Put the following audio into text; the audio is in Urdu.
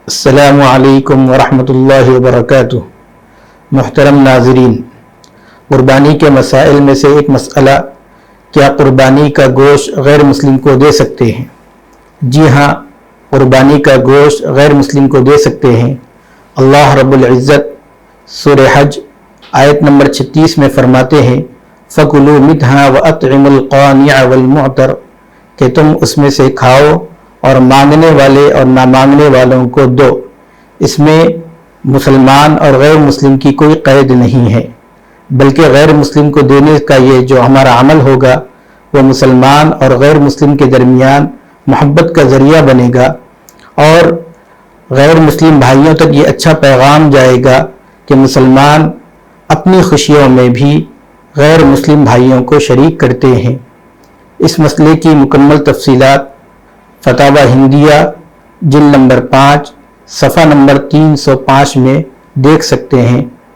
السلام علیکم ورحمۃ اللہ وبرکاتہ۔ محترم ناظرین، قربانی کے مسائل میں سے ایک مسئلہ، کیا قربانی کا گوشت غیر مسلم کو دے سکتے ہیں؟ جی ہاں، قربانی کا گوشت غیر مسلم کو دے سکتے ہیں۔ اللہ رب العزت سورہ حج آیت نمبر 36 میں فرماتے ہیں فَكُلُوا مِنْهَا وَأَطْعِمُوا الْقَانِعَ وَالْمُعْتَرَ، کہ تم اس میں سے کھاؤ اور مانگنے والے اور نہ مانگنے والوں کو دو۔ اس میں مسلمان اور غیر مسلم کی کوئی قید نہیں ہے، بلکہ غیر مسلم کو دینے کا یہ جو ہمارا عمل ہوگا وہ مسلمان اور غیر مسلم کے درمیان محبت کا ذریعہ بنے گا، اور غیر مسلم بھائیوں تک یہ اچھا پیغام جائے گا کہ مسلمان اپنی خوشیوں میں بھی غیر مسلم بھائیوں کو شریک کرتے ہیں۔ اس مسئلے کی مکمل تفصیلات فتاوی ہندیہ جلد نمبر 5 صفحہ نمبر 305 میں دیکھ سکتے ہیں۔